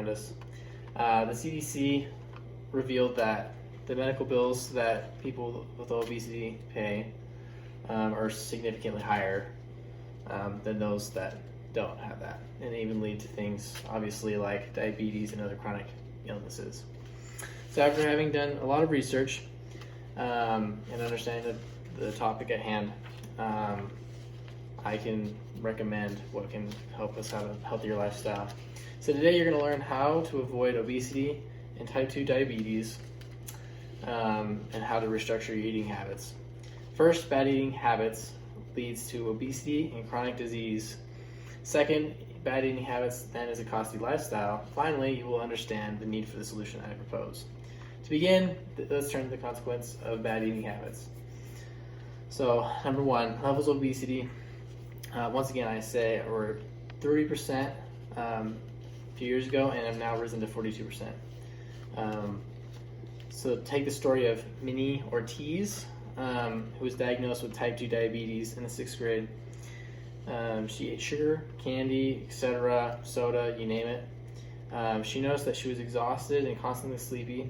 around us. The CDC revealed that the medical bills that people with obesity pay are significantly higher than those that don't have that, and they even lead to things obviously like diabetes and other chronic illnesses. So after having done a lot of research and understanding the topic at hand, I can recommend what can help us have a healthier lifestyle. So today you're going to learn how to avoid obesity and type 2 diabetes and how to restructure your eating habits. First, bad eating habits leads to obesity and chronic disease. Second, bad eating habits then is a costly lifestyle. Finally, you will understand the need for the solution I propose. To begin, let's turn to the consequence of bad eating habits. So, number one, levels of obesity. Once again, I say were 30% a few years ago and have now risen to 42%. So take the story of Minnie Ortiz, who was diagnosed with type 2 diabetes in the 6th grade. She ate sugar, candy, etc., soda, you name it. She noticed that she was exhausted and constantly sleepy.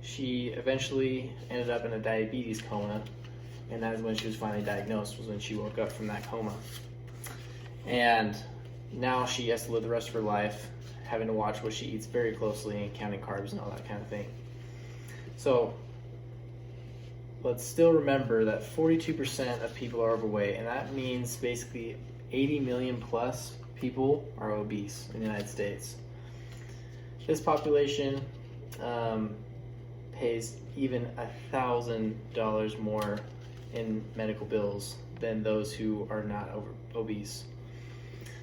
She eventually ended up in a diabetes coma, and that is when she was finally diagnosed, was when she woke up from that coma. And now she has to live the rest of her life having to watch what she eats very closely and counting carbs and all that kind of thing. So let's still remember that 42% of people are overweight, and that means basically 80 million plus people are obese in the United States. This population pays even $1,000 more in medical bills than those who are not obese.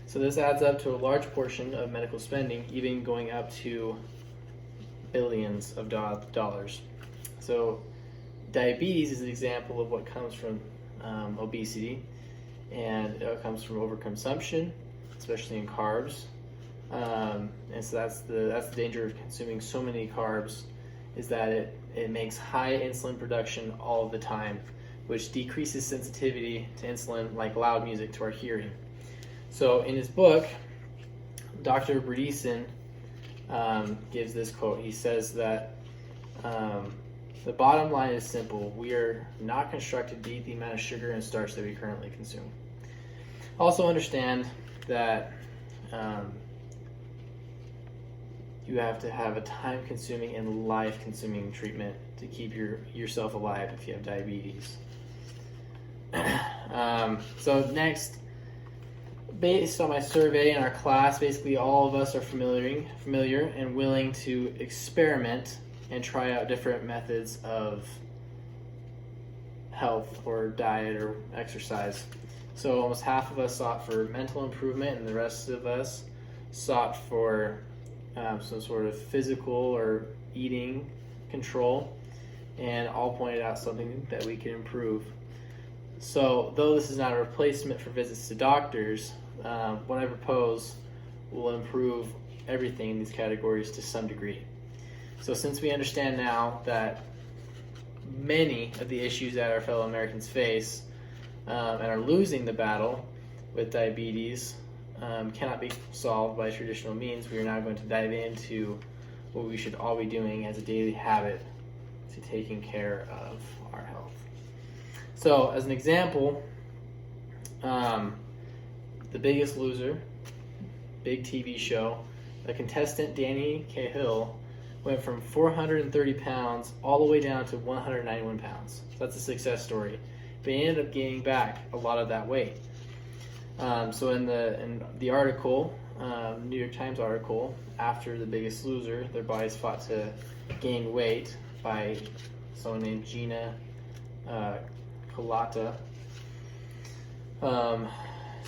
So this adds up to a large portion of medical spending, even going up to billions of dollars. So diabetes is an example of what comes from obesity, and it comes from overconsumption, especially in carbs. And so that's the danger of consuming so many carbs, is that it makes high insulin production all of the time, which decreases sensitivity to insulin like loud music to our hearing. So in his book, Dr. Bredesen gives this quote. He says that the bottom line is simple. We are not constructed to eat the amount of sugar and starch that we currently consume. Also understand that you have to have a time-consuming and life-consuming treatment to keep yourself alive if you have diabetes. So next, based on my survey in our class, basically all of us are familiar and willing to experiment and try out different methods of health or diet or exercise. So almost half of us sought for mental improvement, and the rest of us sought for some sort of physical or eating control, and all pointed out something that we can improve. So though this is not a replacement for visits to doctors, what I propose will improve everything in these categories to some degree. So since we understand now that many of the issues that our fellow Americans face and are losing the battle with diabetes cannot be solved by traditional means, we are now going to dive into what we should all be doing as a daily habit to taking care of our health. So as an example, The Biggest Loser, big TV show, the contestant Danny Cahill went from 430 pounds all the way down to 191 pounds. So that's a success story. But he ended up gaining back a lot of that weight. So in the article, New York Times article, after The Biggest Loser, their bodies fought to gain weight by someone named Gina Colata.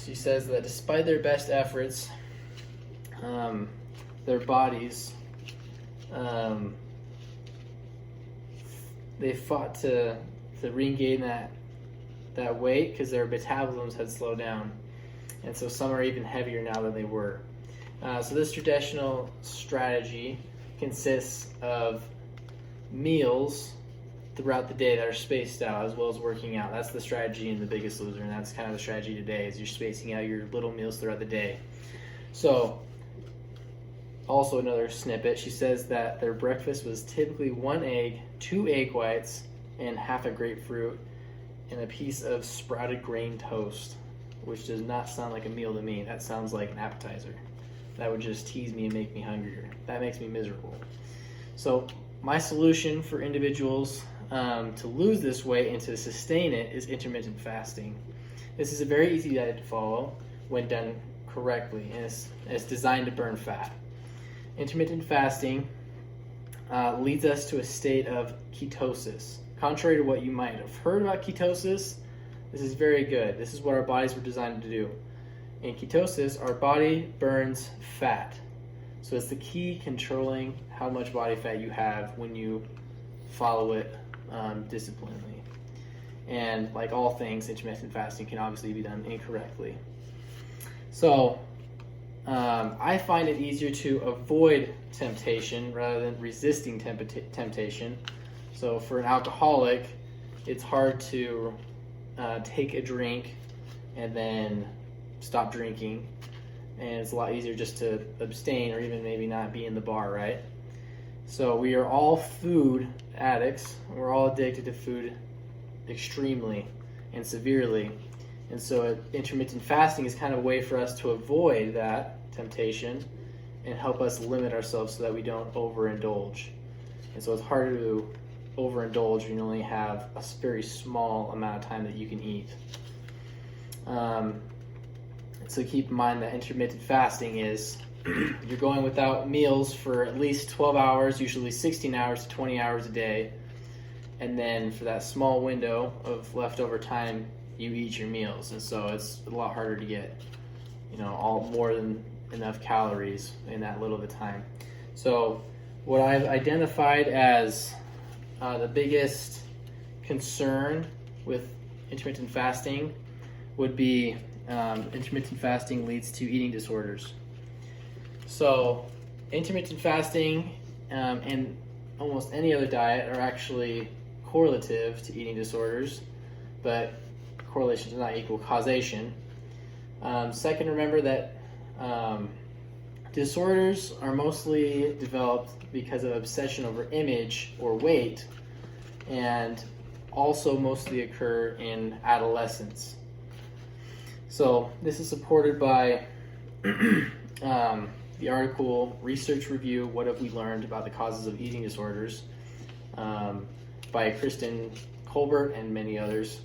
She says that despite their best efforts, their bodies, they fought to regain that weight because their metabolisms had slowed down, and so some are even heavier now than they were. So this traditional strategy consists of meals throughout the day that are spaced out, as well as working out. That's the strategy in The Biggest Loser, and that's kind of the strategy today, is you're spacing out your little meals throughout the day. So also another snippet, she says that their breakfast was typically 1 egg, 2 egg whites, and half a grapefruit, and a piece of sprouted grain toast, which does not sound like a meal to me. That sounds like an appetizer. That would just tease me and make me hungrier. That makes me miserable. So my solution for individuals to lose this weight and to sustain it is intermittent fasting. This is a very easy diet to follow when done correctly, and it's designed to burn fat. Intermittent fasting leads us to a state of ketosis. Contrary to what you might have heard about ketosis, this is very good. This is what our bodies were designed to do. In ketosis, our body burns fat. So it's the key controlling how much body fat you have when you follow it disciplinedly. And like all things, intermittent fasting can obviously be done incorrectly. So I find it easier to avoid temptation rather than resisting temptation. So for an alcoholic, it's hard to take a drink and then stop drinking, and it's a lot easier just to abstain or even maybe not be in the bar, right? So we are all food addicts. We're all addicted to food extremely and severely, and so intermittent fasting is kind of a way for us to avoid that temptation and help us limit ourselves so that we don't overindulge. And so it's harder to overindulge when you only have a very small amount of time that you can eat. So keep in mind that intermittent fasting is you're going without meals for at least 12 hours, usually 16 hours to 20 hours a day. And then for that small window of leftover time, you eat your meals. And so it's a lot harder to get, all more than enough calories in that little bit of time. So what I've identified as the biggest concern with intermittent fasting would be intermittent fasting leads to eating disorders. So intermittent fasting and almost any other diet are actually correlative to eating disorders, but correlation does not equal causation. Second, remember that disorders are mostly developed because of obsession over image or weight, and also mostly occur in adolescence. So this is supported by the article Research Review, What Have We Learned About the Causes of Eating Disorders, by Kristen Colbert and many others.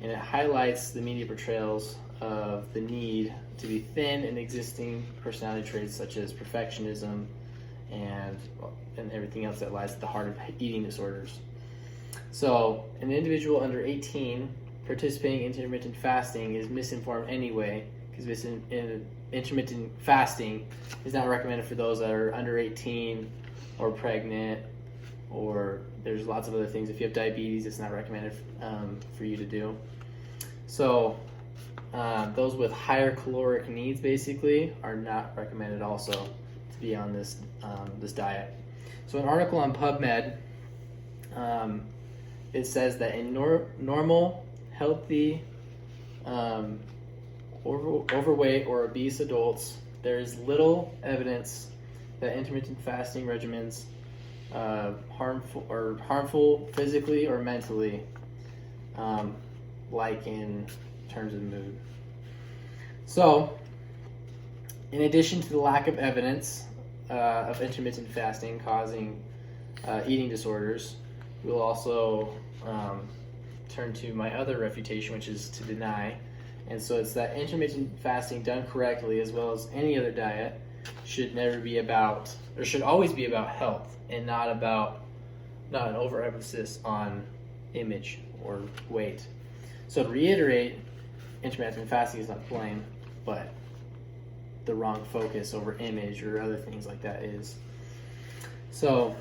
And it highlights the media portrayals of the need to be thin and existing personality traits such as perfectionism and everything else that lies at the heart of eating disorders. So an individual under 18 participating in intermittent fasting is misinformed anyway, because intermittent fasting is not recommended for those that are under 18 or pregnant, or there's lots of other things. If you have diabetes, it's not recommended for you to do. So those with higher caloric needs basically are not recommended also to be on this diet. So an article on PubMed, it says that in normal, healthy, overweight or obese adults, there is little evidence that intermittent fasting regimens harmful physically or mentally, like in terms of mood. So, in addition to the lack of evidence of intermittent fasting causing eating disorders, we'll also turn to my other refutation, which is to deny. And so it's that intermittent fasting done correctly, as well as any other diet, should always be about health and not an overemphasis on image or weight. So to reiterate, intermittent fasting is not to blame, but the wrong focus over image or other things like that is. So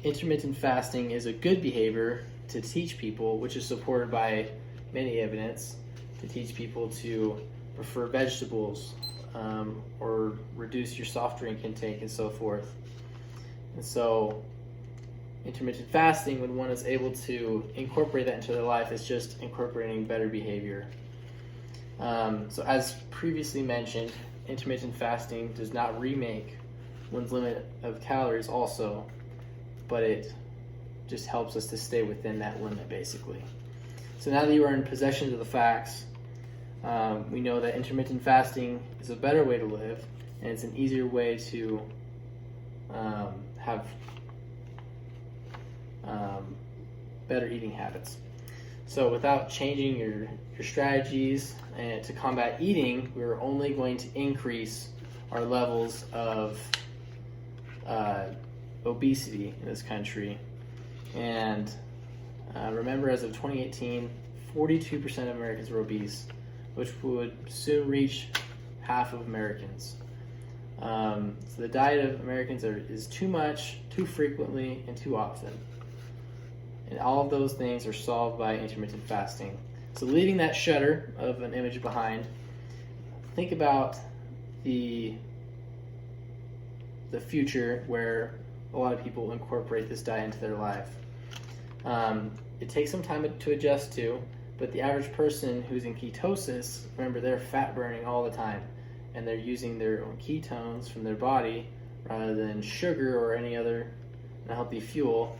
intermittent fasting is a good behavior to teach people, which is supported by many evidence, to teach people to prefer vegetables or reduce your soft drink intake and so forth. And so intermittent fasting, when one is able to incorporate that into their life, is just incorporating better behavior. So as previously mentioned, intermittent fasting does not remake one's limit of calories also, but it just helps us to stay within that limit, basically. So now that you are in possession of the facts, we know that intermittent fasting is a better way to live, and it's an easier way to have better eating habits. So without changing your strategies and to combat eating, we're only going to increase our levels of obesity in this country. And remember, as of 2018, 42% of Americans were obese, which would soon reach half of Americans. So the diet of Americans is too much, too frequently, and too often. And all of those things are solved by intermittent fasting. So leaving that shutter of an image behind, think about the future where a lot of people incorporate this diet into their life. It takes some time to adjust to, but the average person who's in ketosis, remember, they're fat burning all the time, and they're using their own ketones from their body rather than sugar or any other unhealthy fuel.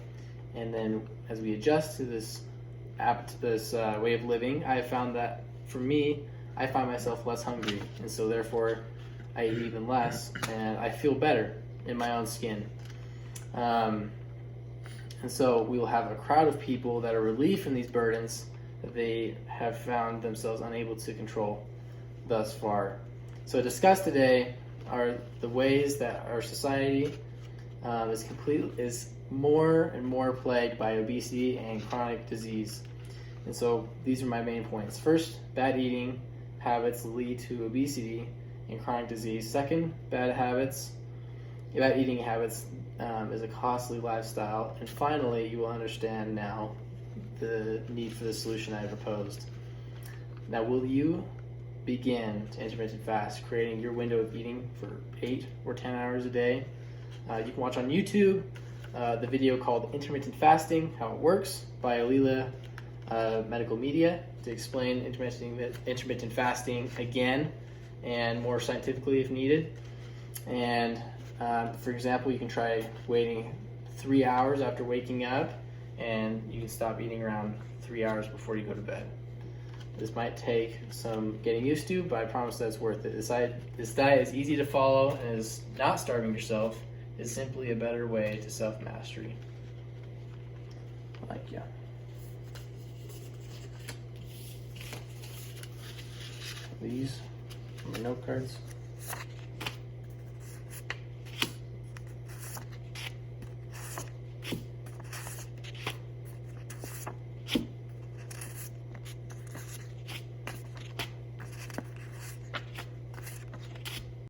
And then as we adjust to this way of living, I have found that for me, I find myself less hungry, and so therefore I eat even less, and I feel better in my own skin. And so we will have a crowd of people that are relieved from these burdens that they have found themselves unable to control thus far. So discussed today are the ways that our society is more and more plagued by obesity and chronic disease. And so these are my main points. First, bad eating habits lead to obesity and chronic disease. Second, bad eating habits is a costly lifestyle. And finally, you will understand now the need for the solution I proposed. Now, will you begin to intermittent fast, creating your window of eating for 8 or 10 hours a day? You can watch on YouTube the video called Intermittent Fasting, How It Works by Alila Medical Media to explain intermittent fasting again and more scientifically if needed. And for example, you can try waiting 3 hours after waking up, and you can stop eating around 3 hours before you go to bed. This might take some getting used to, but I promise that it's worth it. This diet is easy to follow and is not starving yourself. It's simply a better way to self-mastery. Like, yeah. These are my note cards.